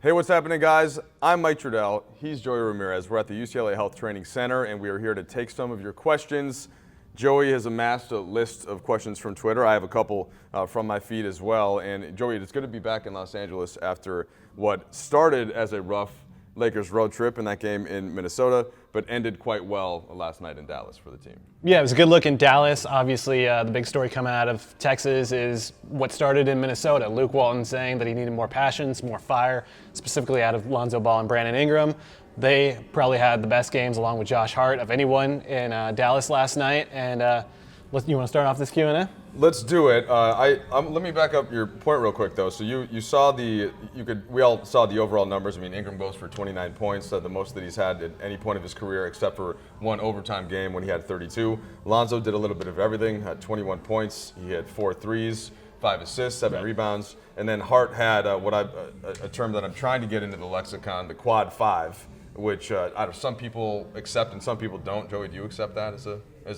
Hey, what's happening, guys? I'm Mike Trudell. He's Joey Ramirez. We're at the UCLA Health Training Center, and we are here to take some of your questions. Joey has amassed a list of questions from Twitter. I have a couple from my feed as well. And Joey, it's good to be back in Los Angeles after what started as a rough Lakers road trip in that game in Minnesota, but ended quite well last night in Dallas for the team. Yeah, it was a good look in Dallas. Obviously, the big story coming out of Texas is what started in Minnesota. Luke Walton saying that he needed more passion, some more fire, specifically out of Lonzo Ball and Brandon Ingram. They probably had the best games, along with Josh Hart, of anyone in Dallas last night. And you want to start off this Q&A? Let's do it. Let me back up your point real quick, though. So you saw we all saw the overall numbers. I mean, Ingram goes for 29 points, the most that he's had at any point of his career, except for one overtime game when he had 32. Lonzo did a little bit of everything, had 21 points. He had 4 threes, 5 assists, 7 rebounds, and then Hart had a term that I'm trying to get into the lexicon, the quad 5, which some people accept and some people don't. Joey, do you accept that as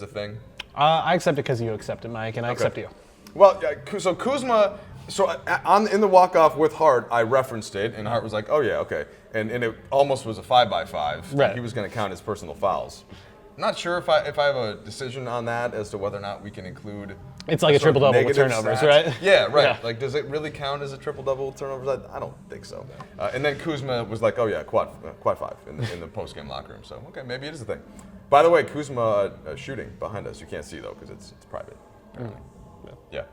a thing? I accept it because you accept it, Mike, and I accept you. Well, so Kuzma, in the walk-off with Hart, I referenced it, and Hart was like, oh, yeah, okay. And it almost was a 5x5. Right. He was going to count his personal fouls. Not sure if I have a decision on that as to whether or not we can include. It's like a triple-double with turnovers, right? Yeah, right. Yeah. Like, does it really count as a triple-double with turnovers? I don't think so. And then Kuzma was like, oh, yeah, quad 5 in the post-game locker room. So, okay, maybe it is a thing. By the way, Kuzma shooting behind us. You can't see, though, because it's private. Yeah.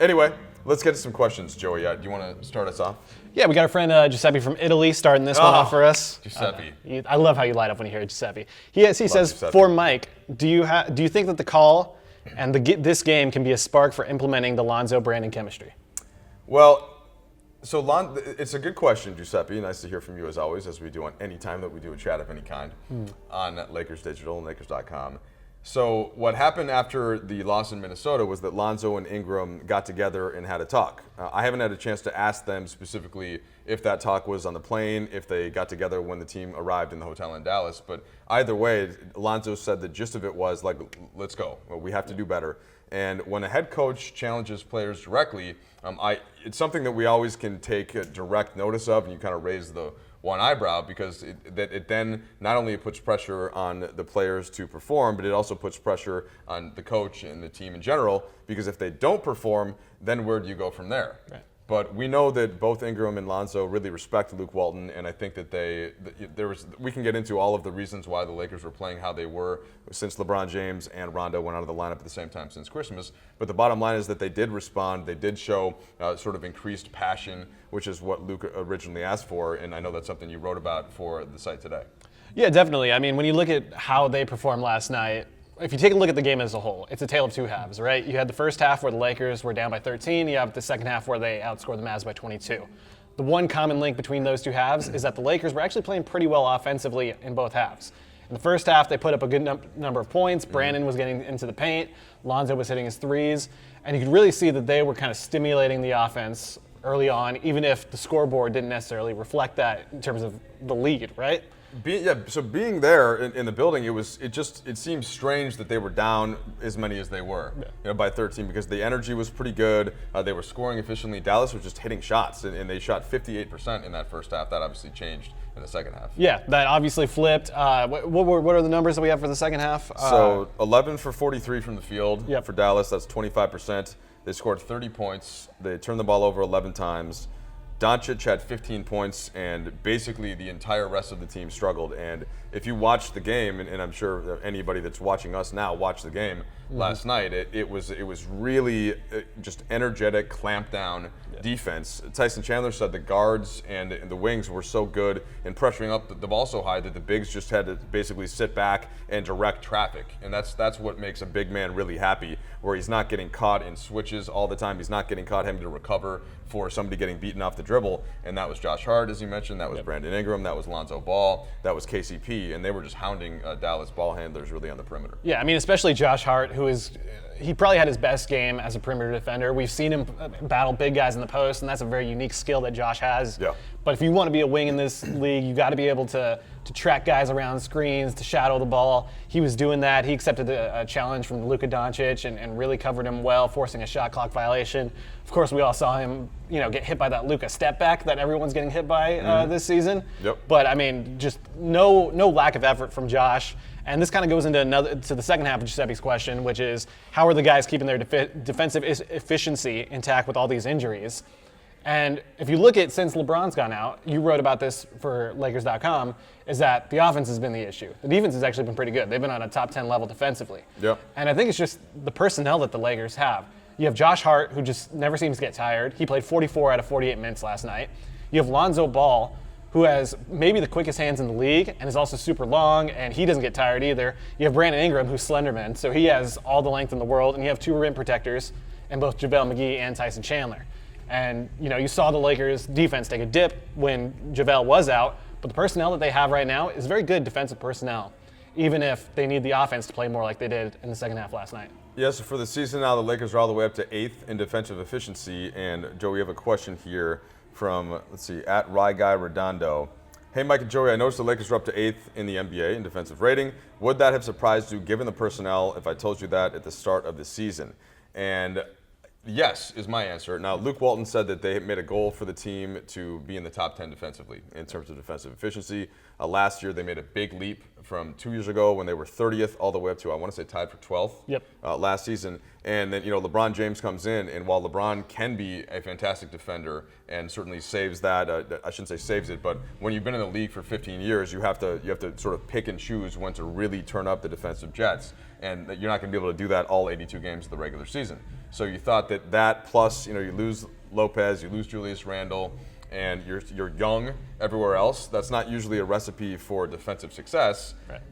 Anyway, let's get to some questions, Joey. Do you want to start us off? Yeah, we got our friend Giuseppe from Italy starting this one off for us. Giuseppe. I love how you light up when you hear Giuseppe. He says, Giuseppe. For Mike, do you think that the call and this game can be a spark for implementing the Lonzo-Brandon chemistry? Well, so it's a good question, Giuseppe. Nice to hear from you as always, as we do on any time that we do a chat of any kind on Lakers Digital and Lakers.com. So what happened after the loss in Minnesota was that Lonzo and Ingram got together and had a talk. I haven't had a chance to ask them specifically if that talk was on the plane, if they got together when the team arrived in the hotel in Dallas. But either way, Lonzo said the gist of it was like, let's go. We have to do better. And when a head coach challenges players directly, it's something that we always can take direct notice of, and you kind of raise the one eyebrow, because it then not only puts pressure on the players to perform, but it also puts pressure on the coach and the team in general, because if they don't perform, then where do you go from there? Right. But we know that both Ingram and Lonzo really respect Luke Walton, and I think that we can get into all of the reasons why the Lakers were playing how they were since LeBron James and Rondo went out of the lineup at the same time since Christmas. But the bottom line is that they did respond. They did show sort of increased passion, which is what Luke originally asked for, and I know that's something you wrote about for the site today. Yeah, definitely. I mean, when you look at how they performed last night, if you take a look at the game as a whole, it's a tale of two halves, right? You had the first half where the Lakers were down by 13. You have the second half where they outscored the Mavs by 22. The one common link between those two halves is that the Lakers were actually playing pretty well offensively in both halves. In the first half, they put up a good number of points. Brandon was getting into the paint. Lonzo was hitting his threes. And you could really see that they were kind of stimulating the offense early on, even if the scoreboard didn't necessarily reflect that in terms of the lead, right? So being there in the building, it seemed strange that they were down as many as they were, by 13, because the energy was pretty good. They were scoring efficiently. Dallas was just hitting shots, and they shot 58% in that first half. That obviously changed in the second half. Yeah, that obviously flipped. What are the numbers that we have for the second half? So 11 for 43 from the field for Dallas. That's 25%. They scored 30 points. They turned the ball over 11 times. Doncic had 15 points, and basically the entire rest of the team struggled. And if you watch the game, and I'm sure anybody that's watching us now watched the game last night, it was really just energetic, clamp down defense. Tyson Chandler said the guards and the wings were so good in pressuring up the ball so high that the bigs just had to basically sit back and direct traffic. And that's what makes a big man really happy, where he's not getting caught in switches all the time. He's not getting caught having to recover for somebody getting beaten off the dribble. And that was Josh Hart, as you mentioned. That was Brandon Ingram. That was Lonzo Ball. That was KCP. And they were just hounding Dallas ball handlers really on the perimeter. Yeah, I mean, especially Josh Hart, he probably had his best game as a perimeter defender. We've seen him battle big guys in the post, and that's a very unique skill that Josh has. Yeah. But if you want to be a wing in this league, you got to be able to track guys around screens, to shadow the ball. He was doing that. He accepted a challenge from Luka Doncic and really covered him well, forcing a shot clock violation. Of course, we all saw him, get hit by that Luka step back that everyone's getting hit by this season. Yep. But I mean, just no lack of effort from Josh. And this kind of goes into the second half of Giuseppe's question, which is how are the guys keeping their defensive efficiency intact with all these injuries? And if you look at since LeBron's gone out, you wrote about this for Lakers.com, is that the offense has been the issue. The defense has actually been pretty good. They've been on a top 10 level defensively. Yeah. And I think it's just the personnel that the Lakers have. You have Josh Hart, who just never seems to get tired. He played 44 out of 48 minutes last night. You have Lonzo Ball, who has maybe the quickest hands in the league and is also super long, and he doesn't get tired either. You have Brandon Ingram, who's Slenderman, so he has all the length in the world, and you have two rim protectors in both JaVale McGee and Tyson Chandler. And you saw the Lakers defense take a dip when JaVale was out, but the personnel that they have right now is very good defensive personnel, even if they need the offense to play more like they did in the second half last night. Yeah, so for the season now, the Lakers are all the way up to 8th in defensive efficiency. And Joe, we have a question here from, at Rye Guy Redondo. Hey, Mike and Joey, I noticed the Lakers are up to 8th in the NBA in defensive rating. Would that have surprised you, given the personnel, if I told you that at the start of the season? And yes is my answer. Now, Luke Walton said that they made a goal for the team to be in the top 10 defensively in terms of defensive efficiency. Last year, they made a big leap from 2 years ago when they were 30th all the way up to, I want to say, tied for 12th last season. And then, LeBron James comes in, and while LeBron can be a fantastic defender and certainly saves that, I shouldn't say saves it, but when you've been in the league for 15 years, you have to sort of pick and choose when to really turn up the defensive jets. And you're not going to be able to do that all 82 games of the regular season. So you thought that plus, you lose Lopez, you lose Julius Randle, and you're young everywhere else. That's not usually a recipe for defensive success. Right.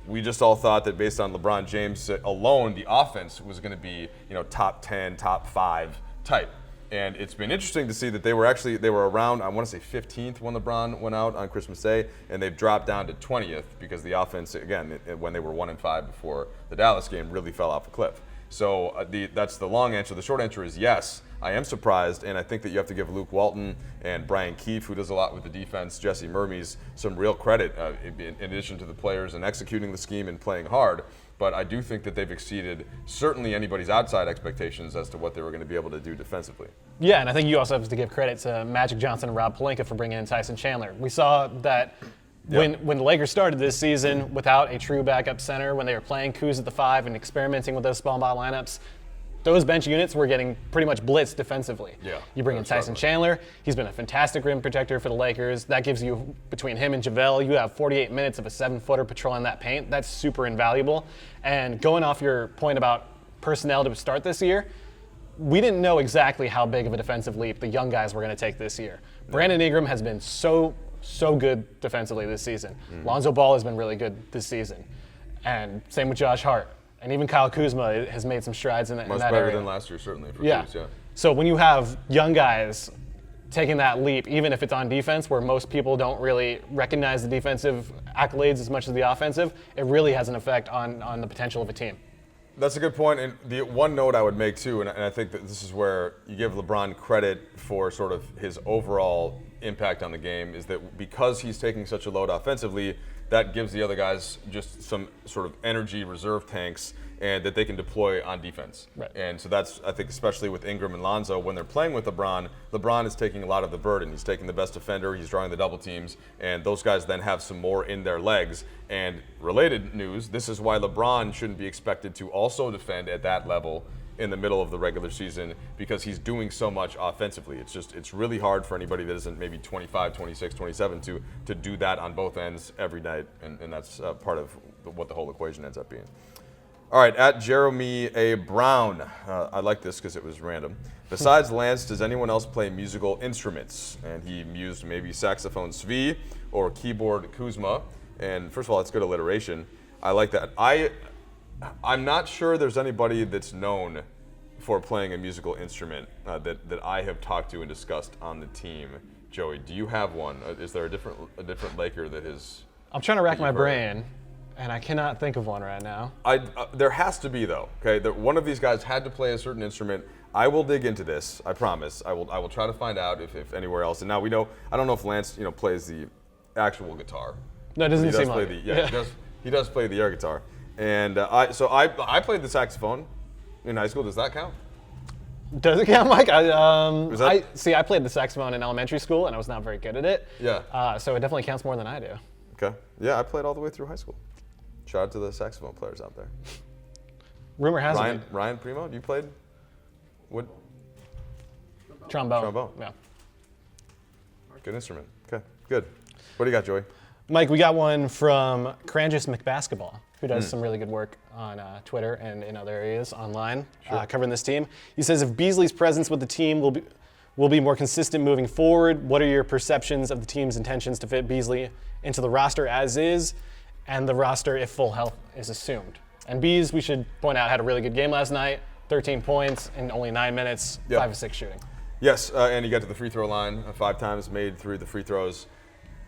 We just all thought that based on LeBron James alone, the offense was going to be, top 10, top 5 type. And it's been interesting to see that they were around, I want to say 15th when LeBron went out on Christmas Day, and they've dropped down to 20th because the offense, again, when they were 1-5 before the Dallas game, really fell off a cliff. So that's the long answer. The short answer is yes, I am surprised, and I think that you have to give Luke Walton and Brian Keefe, who does a lot with the defense, Jesse Mermes, some real credit in addition to the players and executing the scheme and playing hard. But I do think that they've exceeded certainly anybody's outside expectations as to what they were going to be able to do defensively. Yeah, and I think you also have to give credit to Magic Johnson and Rob Pelinka for bringing in Tyson Chandler. We saw that when the Lakers started this season without a true backup center, when they were playing Kuz at the 5 and experimenting with those small ball lineups, those bench units were getting pretty much blitzed defensively. Yeah, you bring in Tyson Chandler. He's been a fantastic rim protector for the Lakers. That gives you, between him and JaVale, you have 48 minutes of a 7-footer patrolling that paint. That's super invaluable. And going off your point about personnel to start this year, we didn't know exactly how big of a defensive leap the young guys were going to take this year. Brandon Ingram has been so good defensively this season. Lonzo Ball has been really good this season. And same with Josh Hart. And even Kyle Kuzma has made some strides in that area. Much better than last year, certainly, for Kuz, yeah. So when you have young guys taking that leap, even if it's on defense, where most people don't really recognize the defensive accolades as much as the offensive, it really has an effect on the potential of a team. That's a good point. And the one note I would make, too, and I think that this is where you give LeBron credit for sort of his overall impact on the game, is that because he's taking such a load offensively, that gives the other guys just some sort of energy reserve tanks and that they can deploy on defense. Right. And so that's, I think, especially with Ingram and Lonzo, when they're playing with LeBron is taking a lot of the burden. He's taking the best defender, he's drawing the double teams, and those guys then have some more in their legs. And related news, this is why LeBron shouldn't be expected to also defend at that level in the middle of the regular season, because he's doing so much offensively. It's really hard for anybody that isn't maybe 25, 26, 27 to do that on both ends every night, and that's part of what the whole equation ends up being. All right, at Jeremy A. Brown, I like this because it was random. Besides Lance, does anyone else play musical instruments? And he mused maybe saxophone Svi or keyboard Kuzma. And first of all, it's good alliteration. I like that. I'm not sure there's anybody that's known for playing a musical instrument that I have talked to and discussed on the team. Joey, do you have one? Is there a different Laker that is? I'm trying to rack my brain. And I cannot think of one right now. There has to be, though. Okay, one of these guys had to play a certain instrument. I will dig into this. I promise. I will try to find out if anywhere else. And now we know. I don't know if Lance plays the actual guitar. No, it doesn't seem like it. Yeah. He does play the air guitar. And I played the saxophone in high school. Does that count? Does it count, Mike? I played the saxophone in elementary school, and I was not very good at it. Yeah. So it definitely counts more than I do. Okay. Yeah, I played all the way through high school. Shout out to the saxophone players out there. Rumor has it. Ryan Primo, you played what? Trombone. Yeah. Good instrument. Okay, good. What do you got, Joey? Mike, we got one from Cranjus McBasketball, who does some really good work on Twitter and in other areas online, covering this team. He says, if Beasley's presence with the team will be more consistent moving forward, what are your perceptions of the team's intentions to fit Beasley into the roster as is, and the roster if full health is assumed? And Bees, we should point out, had a really good game last night, 13 points in only 9 minutes, 5 of 6 shooting. Yes, and he got to the free throw line 5 times, made 3 of the free throws.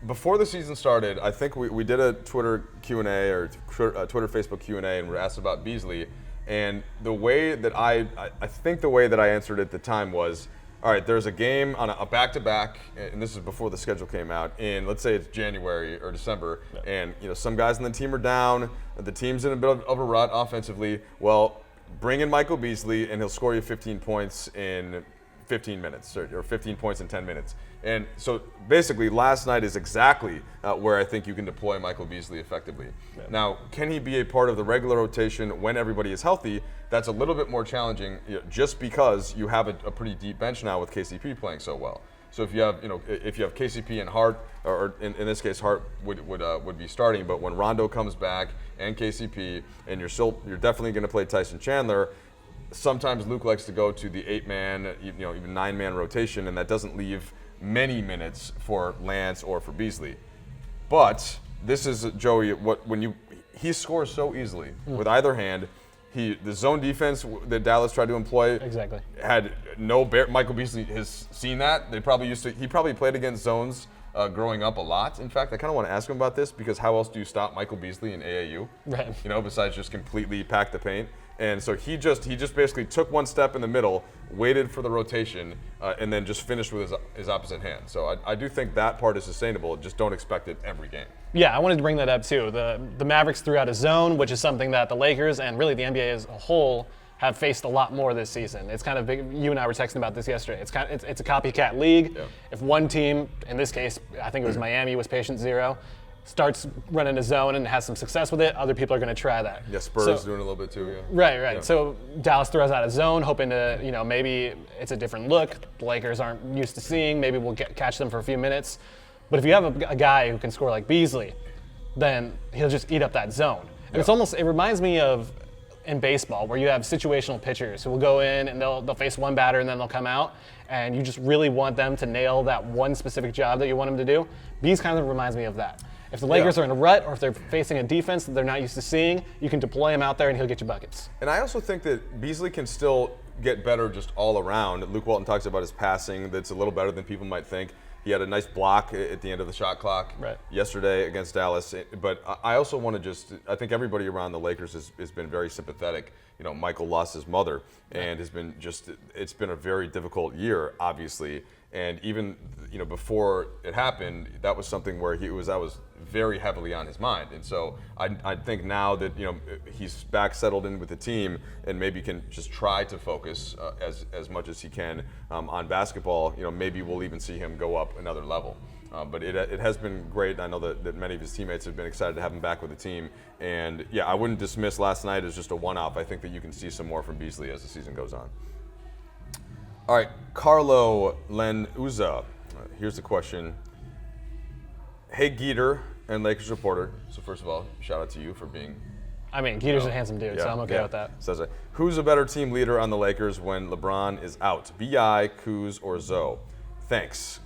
Before the season started, I think we did a Twitter Q&A or Twitter Facebook Q&A, and we were asked about Beasley. And the way that I think the way that I answered at the time was, all right, there's a game on a back-to-back, and this is before the schedule came out, in let's say it's January or December, and some guys on the team are down, the team's in a bit of a rut offensively. Well, bring in Michael Beasley, and he'll score you 15 points in 15 minutes, or 15 points in 10 minutes. And so basically last night is exactly where I think you can deploy Michael Beasley effectively. Yeah. Now, can he be a part of the regular rotation when everybody is healthy? That's a little bit more challenging just because you have a pretty deep bench now with KCP playing so well. So if you have KCP and Hart, or in this case Hart would be starting, but when Rondo comes back and KCP, and you're definitely going to play Tyson Chandler. Sometimes Luke likes to go to the 8-man, even 9-man rotation, and that doesn't leave many minutes for Lance or for Beasley. But this is, Joey, he scores so easily with either hand. The zone defense that Dallas tried to employ had no bear. Michael Beasley has seen that. He probably played against zones growing up a lot. In fact, I kind of want to ask him about this, because how else do you stop Michael Beasley in AAU? Right. Besides just completely pack the paint. And so he just basically took one step in the middle, waited for the rotation, and then just finished with his opposite hand. So I do think that part is sustainable. Just don't expect it every game. Yeah, I wanted to bring that up too. The Mavericks threw out a zone, which is something that the Lakers and really the NBA as a whole have faced a lot more this season. It's kind of big. You and I were texting about this yesterday. It's a copycat league. Yeah. If one team, in this case, I think it was Miami, was patient zero, starts running a zone and has some success with it, other people are going to try that. Yeah, Spurs doing a little bit too. Yeah. Right. Yeah. So Dallas throws out a zone, hoping to, maybe it's a different look the Lakers aren't used to seeing. Maybe we'll catch them for a few minutes. But if you have a guy who can score like Beasley, then he'll just eat up that zone. And it reminds me of in baseball, where you have situational pitchers who will go in and they'll face one batter and then they'll come out, and you just really want them to nail that one specific job that you want them to do. Bees kind of reminds me of that. If the Lakers are in a rut, or if they're facing a defense that they're not used to seeing, you can deploy him out there and he'll get you buckets. And I also think that Beasley can still get better just all around. Luke Walton talks about his passing that's a little better than people might think. He had a nice block at the end of the shot clock yesterday against Dallas. But I also want to I think everybody around the Lakers has been very sympathetic. Michael lost his mother, and it's been a very difficult year, obviously. And even, before it happened, that was something where that was very heavily on his mind. And so I think now that, he's back settled in with the team and maybe can just try to focus as much as he can on basketball, maybe we'll even see him go up another level. But it has been great. I know that many of his teammates have been excited to have him back with the team. And I wouldn't dismiss last night as just a one-off. I think that you can see some more from Beasley as the season goes on. All right, Carlo Lenuza. Here's the question. Hey, Geeter and Lakers reporter. So first of all, shout out to you for being. Geeter's a handsome dude, so I'm okay with that. Says it. Who's a better team leader on the Lakers when LeBron is out? B.I., Kuz, or Zoe? Thanks.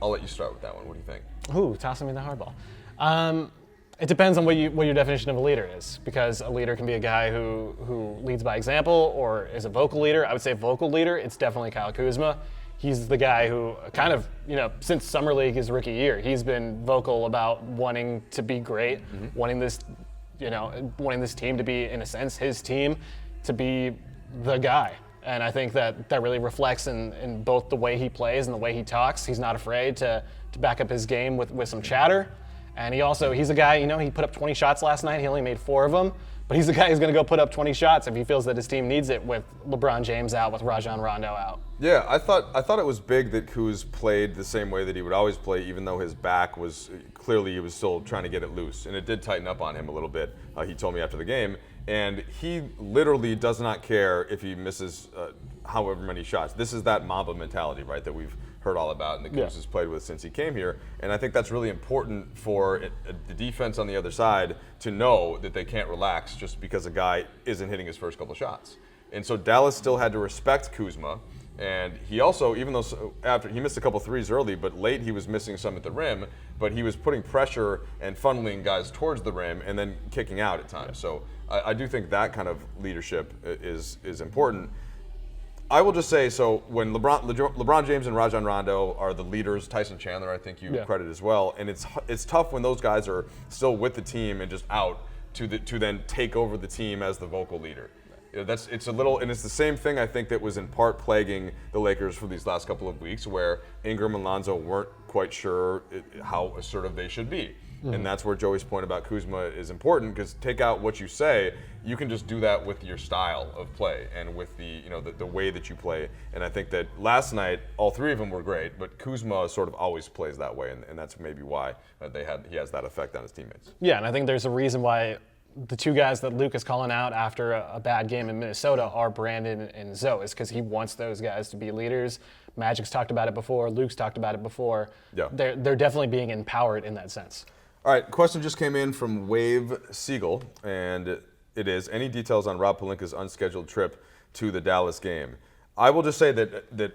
I'll let you start with that one. What do you think? Ooh, tossing me the hardball. It depends on what your definition of a leader is, because a leader can be a guy who leads by example or is a vocal leader. I would say vocal leader, it's definitely Kyle Kuzma. he's the guy who kind of, since Summer League, his rookie year, he's been vocal about wanting to be great, wanting this team to be, in a sense, his team, to be the guy. And I think that really reflects in both the way he plays and the way he talks. He's not afraid to back up his game with some chatter. And he's a guy, he put up 20 shots last night. He only made 4 of them. But he's the guy who's going to go put up 20 shots if he feels that his team needs it with LeBron James out, with Rajon Rondo out. Yeah, I thought it was big that Kuz played the same way that he would always play, even though his back was clearly he was still trying to get it loose, and it did tighten up on him a little bit. He told me after the game, and he literally does not care if he misses however many shots. This is that Mamba mentality, right, that we've heard all about, and that Kuz has played with since he came here. And I think that's really important for the defense on the other side to know that they can't relax just because a guy isn't hitting his first couple shots. And so Dallas still had to respect Kuzma. And he also, even though after he missed a couple threes early, but late he was missing some at the rim, but he was putting pressure and funneling guys towards the rim and then kicking out at times. So I do think that kind of leadership is important. I will just say, so when LeBron James and Rajon Rondo are the leaders, Tyson Chandler, I think you credit as well, and it's tough when those guys are still with the team and just out to then take over the team as the vocal leader. It's the same thing I think that was in part plaguing the Lakers for these last couple of weeks, where Ingram and Lonzo weren't quite sure how assertive they should be. And that's where Joey's point about Kuzma is important, because take out what you say, you can just do that with your style of play and with the way that you play. And I think that last night, all 3 of them were great, but Kuzma sort of always plays that way, and that's maybe why he has that effect on his teammates. Yeah, and I think there's a reason why the 2 guys that Luke is calling out after a bad game in Minnesota are Brandon and Zoe, is because he wants those guys to be leaders. Magic's talked about it before. Luke's talked about it before. Yeah. They're definitely being empowered in that sense. All right, question just came in from Wave Siegel, and it is, any details on Rob Pelinka's unscheduled trip to the Dallas game? I will just say that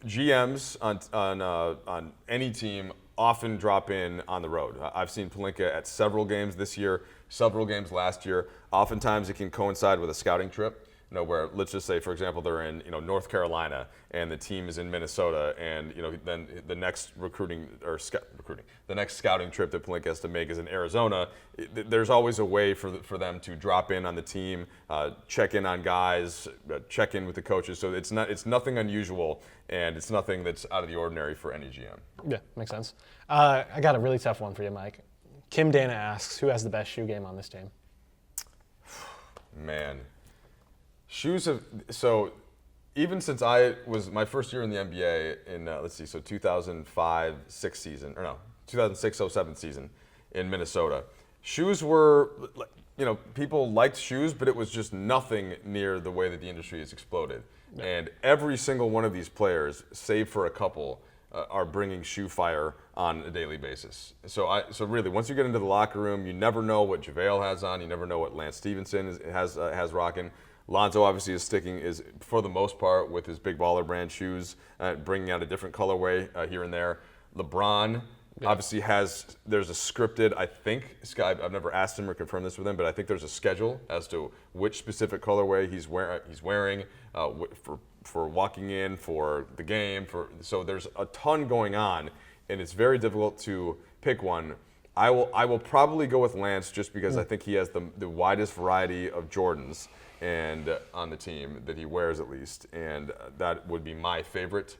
GMs on any team often drop in on the road. I've seen Pelinka at several games this year, several games last year. Oftentimes it can coincide with a scouting trip. Where, let's just say, for example, they're in North Carolina and the team is in Minnesota, and then the next the next scouting trip that Pelinka has to make is in Arizona. There's always a way for them to drop in on the team, check in on guys, check in with the coaches. So it's nothing unusual, and it's nothing that's out of the ordinary for any GM. Yeah, makes sense. I got a really tough one for you, Mike. Kim Dana asks, who has the best shoe game on this team? Man. Shoes so even since I was my first year in the NBA in 2005-06 season, or no, 2006-07 season in Minnesota, shoes were, people liked shoes, but it was just nothing near the way that the industry has exploded. Yeah. And every single one of these players, save for a couple, are bringing shoe fire on a daily basis. So really, once you get into the locker room, you never know what JaVale has on, you never know what Lance Stevenson has rocking. Lonzo obviously is for the most part with his Big Baller brand shoes, bringing out a different colorway here and there. LeBron obviously there's a scripted, I think, I've never asked him or confirmed this with him, but I think there's a schedule as to which specific colorway he's wearing for walking in, for the game. So there's a ton going on, and it's very difficult to pick one. I will probably go with Lance just because I think he has the widest variety of Jordans and on the team that he wears, at least, and that would be my favorite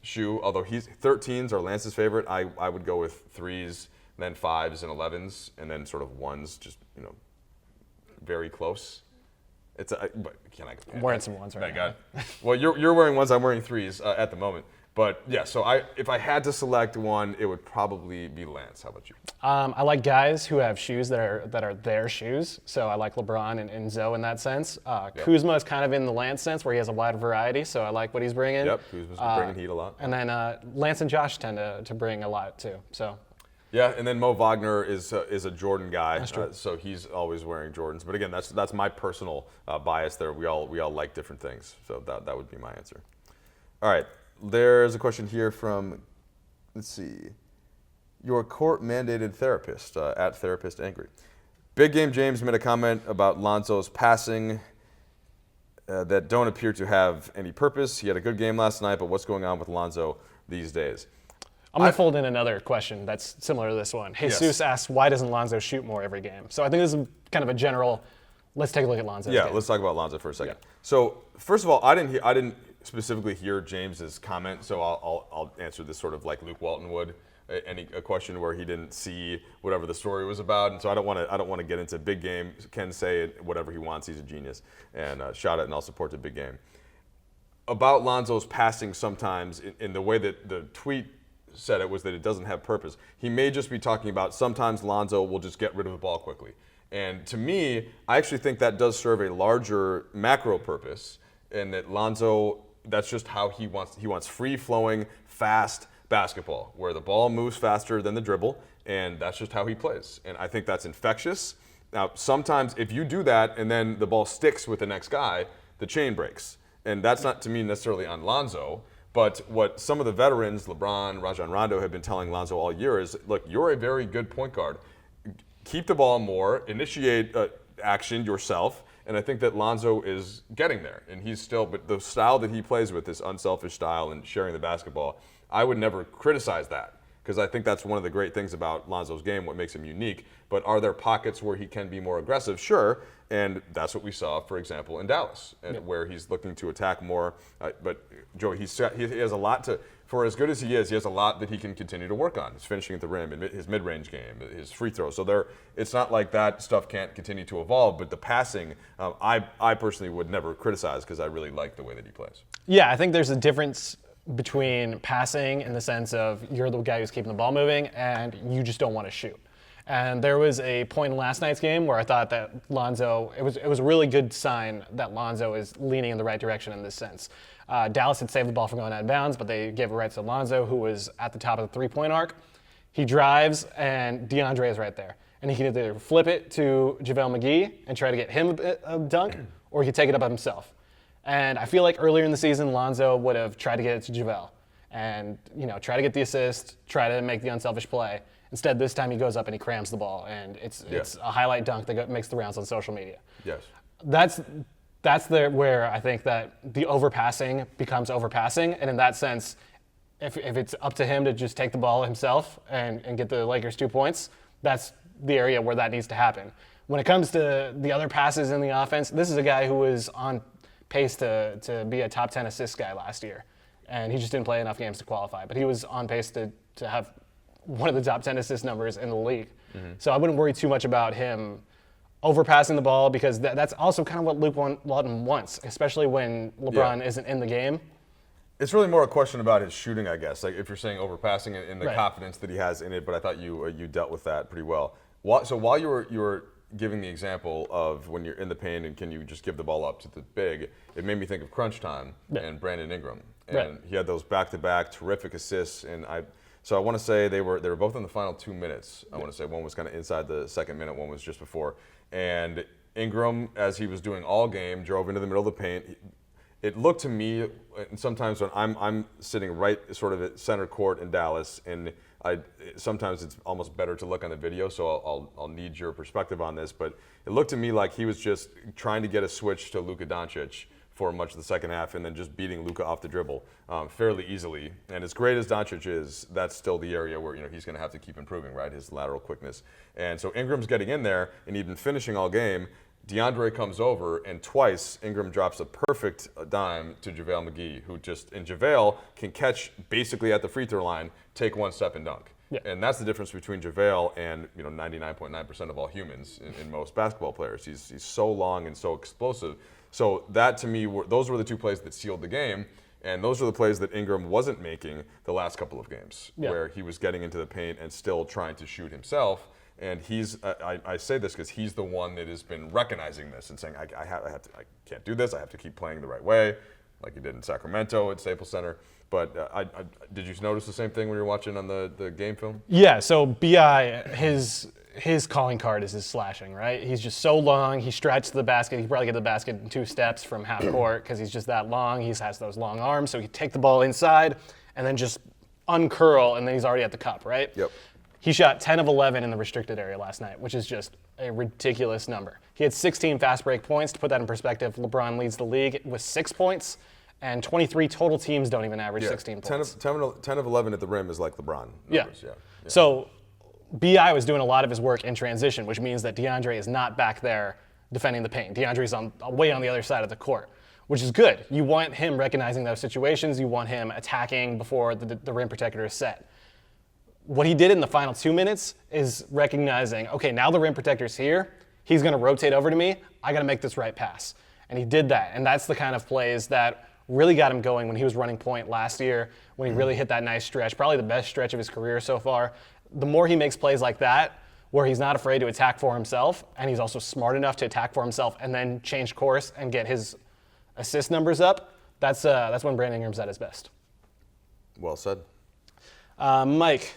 shoe. Although 13s are Lance's favorite, I would go with 3s, then 5s and 11s, and then sort of 1s, just very close. But can I? I'm wearing some 1s right now. Well, you're wearing 1s. I'm wearing 3s at the moment. But yeah, so if I had to select one, it would probably be Lance. How about you? I like guys who have shoes that are their shoes. So I like LeBron and Zoe in that sense. Kuzma is kind of in the Lance sense where he has a wide variety. So I like what he's bringing. Yep, Kuzma's bringing heat a lot. And then Lance and Josh tend to bring a lot too. So. Yeah, and then Mo Wagner is a Jordan guy, That's true. So he's always wearing Jordans. But again, that's my personal bias there. We all like different things, so that would be my answer. All right. There's a question here from, let's see, your court-mandated therapist, at Therapist Angry. Big Game James made a comment about Lonzo's passing that don't appear to have any purpose. He had a good game last night, but what's going on with Lonzo these days? I'm going to fold in another question that's similar to this one. Jesus asks, why doesn't Lonzo shoot more every game? So I think this is kind of a general, let's take a look at Lonzo's game. Let's talk about Lonzo for a second. Yeah. So first of all, I didn't specifically hear James's comment, so I'll answer this sort of like Luke Walton would. A question where he didn't see whatever the story was about, and so I don't want to get into big game. Ken say whatever he wants. He's a genius, and shout it, and I'll support the big game. About Lonzo's passing sometimes, in the way that the tweet said it was that it doesn't have purpose. He may just be talking about sometimes Lonzo will just get rid of the ball quickly, and to me, I actually think that does serve a larger macro purpose, and that Lonzo, that's just how he wants. He wants free flowing, fast basketball where the ball moves faster than the dribble, and that's just how he plays. And I think that's infectious. Now, sometimes if you do that and then the ball sticks with the next guy, the chain breaks. And that's not to me necessarily on Lonzo, but what some of the veterans, LeBron, Rajon Rondo, have been telling Lonzo all year is, look, you're a very good point guard. Keep the ball more, initiate action yourself, and I think that Lonzo is getting there. And he's still, but the style that he plays with, this unselfish style and sharing the basketball, I would never criticize that because I think that's one of the great things about Lonzo's game, what makes him unique. But are there pockets where he can be more aggressive? Sure, and that's what we saw, for example, in Dallas, and where he's looking to attack more. But Joey, he has a lot to, for as good as he has a lot that he can continue to work on. His finishing at the rim, his mid-range game, his free throws. So it's not like that stuff can't continue to evolve. But the passing, I personally would never criticize because I really like the way that he plays. Yeah, I think there's a difference between passing in the sense of you're the guy who's keeping the ball moving and you just don't want to shoot. And there was a point in last night's game where I thought that Lonzo, it was a really good sign that Lonzo is leaning in the right direction in this sense. Dallas had saved the ball from going out of bounds, but they gave it right to Lonzo, who was at the top of the three-point arc. He drives, and DeAndre is right there. And he can either flip it to JaVale McGee and try to get him a dunk, or he can take it up himself. And I feel like earlier in the season, Lonzo would have tried to get it to JaVale and, try to get the assist, try to make the unselfish play. Instead, this time he goes up and he crams the ball, and it's a highlight dunk that makes the rounds on social media. Yes. That's where I think that the overpassing becomes overpassing, and in that sense, if it's up to him to just take the ball himself and get the Lakers 2 points, that's the area where that needs to happen. When it comes to the other passes in the offense, this is a guy who was on pace to be a top 10 assist guy last year, and he just didn't play enough games to qualify, but he was on pace to have one of the top 10 assist numbers in the league. Mm-hmm. So I wouldn't worry too much about him overpassing the ball because that's also kind of what Luke Walton wants, especially when LeBron isn't in the game. It's really more a question about his shooting, I guess. Like if you're saying overpassing and the confidence that he has in it, but I thought you dealt with that pretty well. So while you were giving the example of when you're in the paint and can you just give the ball up to the big, it made me think of crunch time and Brandon Ingram. And he had those back-to-back terrific assists, and I want to say they were both in the final 2 minutes. I want to say one was kind of inside the second minute, one was just before. And Ingram, as he was doing all game, drove into the middle of the paint. It looked to me, and sometimes when I'm sitting right sort of at center court in Dallas, and sometimes it's almost better to look on the video, so I'll need your perspective on this, but it looked to me like he was just trying to get a switch to Luka Doncic for much of the second half and then just beating Luka off the dribble fairly easily. And as great as Doncic is, that's still the area where he's going to have to keep improving, right, his lateral quickness. And so Ingram's getting in there, and he'd been finishing all game. DeAndre comes over, and twice Ingram drops a perfect dime to JaVale McGee, and JaVale can catch basically at the free throw line, take one step and dunk. Yeah. And that's the difference between JaVale and 99.9% of all humans in most basketball players. He's so long and so explosive. So that to me, those were the two plays that sealed the game. And those are the plays that Ingram wasn't making the last couple of games, where he was getting into the paint and still trying to shoot himself. And I say this because he's the one that has been recognizing this and saying, I can't do this. I have to keep playing the right way, like he did in Sacramento at Staples Center. But did you notice the same thing when you were watching on the game film? Yeah. So Bi, his calling card is his slashing, right? He's just so long. He stretches the basket. He can probably get the basket in 2 steps from half court because he's just that long. He has those long arms, so he can take the ball inside and then just uncurl, and then he's already at the cup, right? Yep. He shot 10 of 11 in the restricted area last night, which is just a ridiculous number. He had 16 fast break points. To put that in perspective, LeBron leads the league with 6 points, and 23 total teams don't even average 16 points. 10 of 11 at the rim is like LeBron numbers. Yeah. So B.I. was doing a lot of his work in transition, which means that DeAndre is not back there defending the paint. DeAndre's way on the other side of the court, which is good. You want him recognizing those situations. You want him attacking before the rim protector is set. What he did in the final 2 minutes is recognizing, okay, now the rim protector's here. He's going to rotate over to me. I got to make this right pass. And he did that. And that's the kind of plays that really got him going when he was running point last year, when he really hit that nice stretch, probably the best stretch of his career so far. The more he makes plays like that, where he's not afraid to attack for himself, and he's also smart enough to attack for himself and then change course and get his assist numbers up, that's when Brandon Ingram's at his best. Well said. Mike,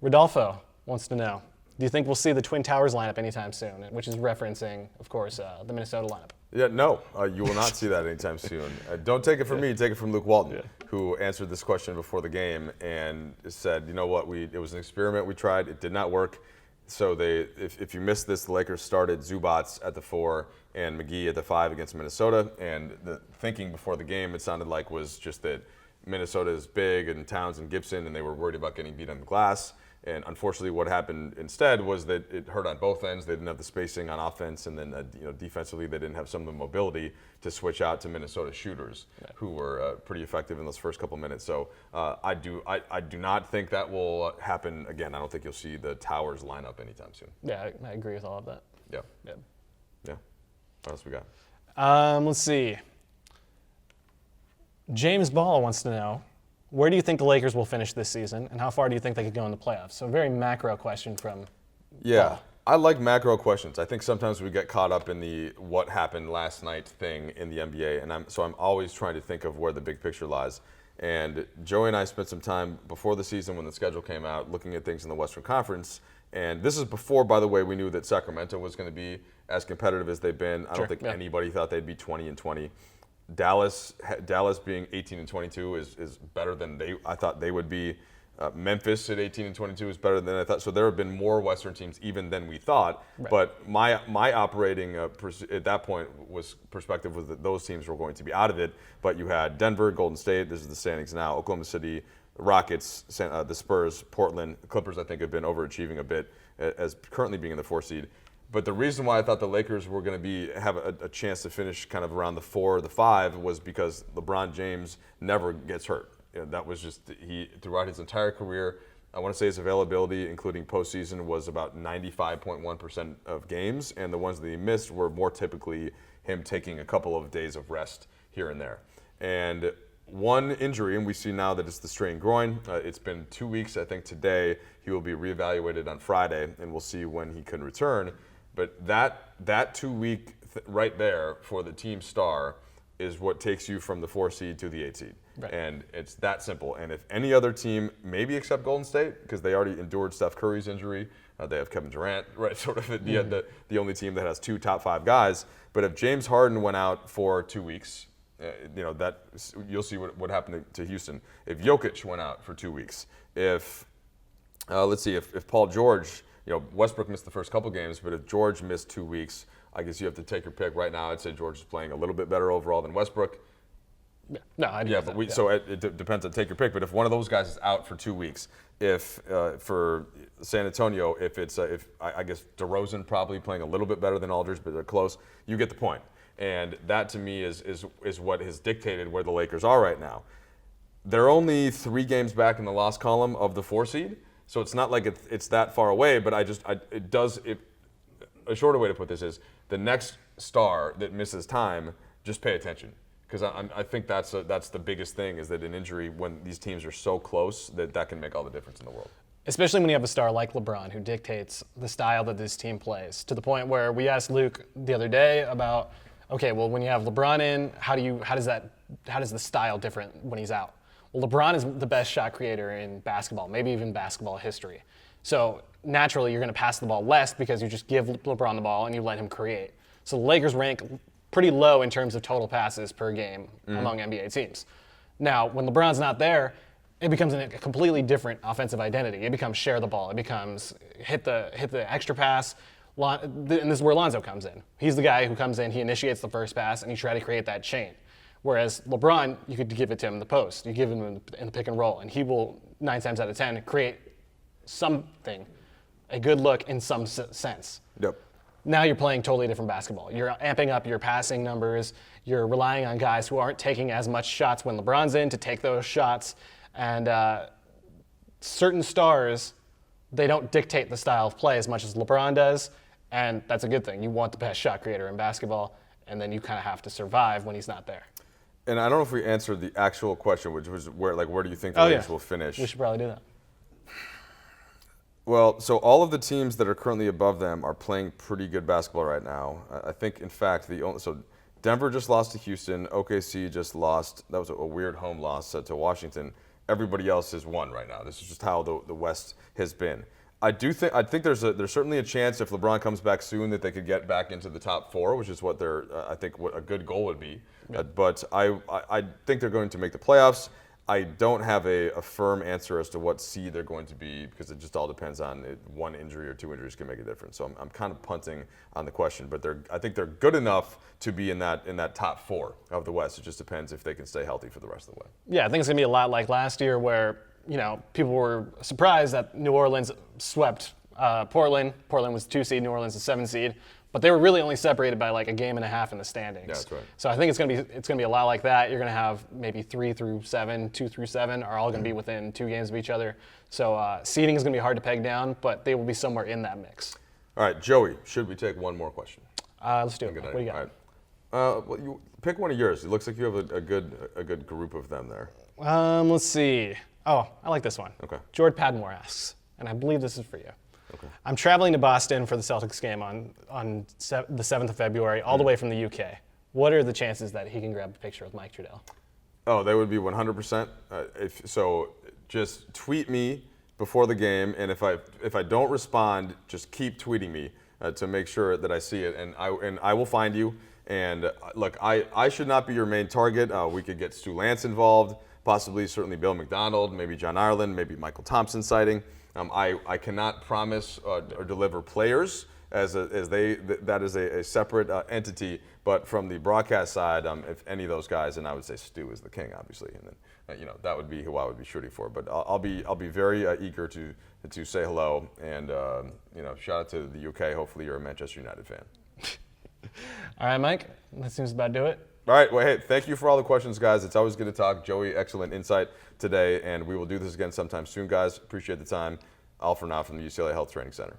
Rodolfo wants to know, do you think we'll see the Twin Towers lineup anytime soon? Which is referencing, of course, the Minnesota lineup. Yeah, no, you will not see that anytime soon. Don't take it from me, take it from Luke Walton, who answered this question before the game and said, you know what, it was an experiment we tried, it did not work. So if you missed this, the Lakers started Zubats at the 4 and McGee at the 5 against Minnesota. And the thinking before the game, it sounded like, was just that Minnesota is big and Towns and Gibson, and they were worried about getting beat on the glass. And unfortunately, what happened instead was that it hurt on both ends. They didn't have the spacing on offense, and then defensively, they didn't have some of the mobility to switch out to Minnesota shooters, who were pretty effective in those first couple minutes. So I do not think that will happen again. I don't think you'll see the Towers line up anytime soon. Yeah, I agree with all of that. Yeah. What else we got? Let's see. James Ball wants to know, where do you think the Lakers will finish this season, and how far do you think they could go in the playoffs? So a very macro question from Ball. I like macro questions. I think sometimes we get caught up in the what happened last night thing in the NBA, and I'm always trying to think of where the big picture lies. And Joey and I spent some time before the season when the schedule came out looking at things in the Western Conference. And this is before, by the way, we knew that Sacramento was going to be as competitive as they've been. I don't think anybody thought they'd be 20-20. Dallas being 18-22 is better than I thought they would be. Memphis at 18-22 is better than I thought. So there have been more Western teams even than we thought. Right. But my operating at that point perspective was that those teams were going to be out of it. But you had Denver, Golden State. This is the standings now. Oklahoma City, Rockets, the Spurs, Portland, the Clippers. I think have been overachieving a bit as currently being in the 4 seed. But the reason why I thought the Lakers were going to have a chance to finish kind of around the 4 or the 5 was because LeBron James never gets hurt. That was just throughout his entire career. I want to say his availability, including postseason, was about 95.1% of games, and the ones that he missed were more typically him taking a couple of days of rest here and there. And one injury, and we see now that it's the strained groin. It's been 2 weeks, I think today. He will be reevaluated on Friday, and we'll see when he can return. But that 2 week right there for the team star is what takes you from the 4 seed to the 8 seed. Right. And it's that simple. And if any other team, maybe except Golden State, because they already endured Steph Curry's injury, they have Kevin Durant, right? Sort of the only team that has 2 top 5 guys. But if James Harden went out for 2 weeks, that you'll see what happened to Houston. If Jokic went out for 2 weeks, if Paul George, Westbrook missed the first couple games, but if George missed 2 weeks, I guess you have to take your pick. Right now, I'd say George is playing a little bit better overall than Westbrook. So it depends on take your pick. But if one of those guys is out for 2 weeks, if for San Antonio, if I guess DeRozan probably playing a little bit better than Aldridge, but they're close, you get the point. And that to me is what has dictated where the Lakers are right now. They're only 3 games back in the loss column of the 4 seed, so it's not like it's that far away. But a shorter way to put this is the next star that misses time, just pay attention. Because I think that's the biggest thing, is that an injury, when these teams are so close, that can make all the difference in the world. Especially when you have a star like LeBron who dictates the style that this team plays, to the point where we asked Luke the other day about, okay, well, when you have LeBron in, how does the style different when he's out? Well, LeBron is the best shot creator in basketball, maybe even basketball history. So naturally, you're going to pass the ball less because you just give LeBron the ball and you let him create. So the Lakers rank pretty low in terms of total passes per game among NBA teams. Now, when LeBron's not there, it becomes a completely different offensive identity. It becomes share the ball. It becomes hit the extra pass. And this is where Lonzo comes in. He's the guy who comes in, he initiates the first pass, and you try to create that chain. Whereas LeBron, you could give it to him in the post. You give him in the pick and roll, and he will, 9 times out of 10, create something, a good look in some sense. Yep. Now you're playing totally different basketball. You're amping up your passing numbers. You're relying on guys who aren't taking as much shots when LeBron's in to take those shots. And certain stars, they don't dictate the style of play as much as LeBron does. And that's a good thing. You want the best shot creator in basketball, and then you kind of have to survive when he's not there. And I don't know if we answered the actual question, which was where do you think the Lakers will finish? We should probably do that. Well, so all of the teams that are currently above them are playing pretty good basketball right now. I think, in fact, Denver just lost to Houston. OKC just lost. That was a weird home loss to Washington. Everybody else has won right now. This is just how the West has been. I think there's certainly a chance if LeBron comes back soon that they could get back into the top 4, which is what what a good goal would be. Yeah. But I think they're going to make the playoffs. I don't have a firm answer as to what seed they're going to be because it just all depends on one injury or 2 injuries can make a difference. So I'm kind of punting on the question, but I think they're good enough to be in that top 4 of the West. It just depends if they can stay healthy for the rest of the way. Yeah, I think it's gonna be a lot like last year where people were surprised that New Orleans swept Portland. Portland was 2 seed, New Orleans is 7 seed. But they were really only separated by like a game and a half in the standings. Yeah, that's right. So I think it's gonna be a lot like that. You're gonna have maybe 3 through 7, 2 through 7 are all gonna be within 2 games of each other. So seeding is gonna be hard to peg down, but they will be somewhere in that mix. All right, Joey, should we take one more question? Let's do it. What do you got? All right. Well, you pick one of yours. It looks like you have a good group of them there. Let's see. Oh, I like this one. Okay. George Padmore asks, and I believe this is for you. Okay. I'm traveling to Boston for the Celtics game on the 7th of February, all the way from the UK. What are the chances that he can grab a picture with Mike Trudell? Oh, they would be 100%. So just tweet me before the game, and if I don't respond, just keep tweeting me to make sure that I see it, and I will find you. And look, I should not be your main target. We could get Stu Lance involved, possibly, certainly Bill McDonald, maybe John Ireland, maybe Michael Thompson sighting. I cannot promise or deliver players that is a separate entity. But from the broadcast side, if any of those guys, and I would say Stu is the king, obviously, and then that would be who I would be shooting for. But I'll be very eager to say hello and shout out to the UK. Hopefully, you're a Manchester United fan. All right, Mike. That seems to about do it. All right. Well, hey, thank you for all the questions, guys. It's always good to talk. Joey, excellent insight today, and we will do this again sometime soon, guys. Appreciate the time. All for now from the UCLA Health Training Center.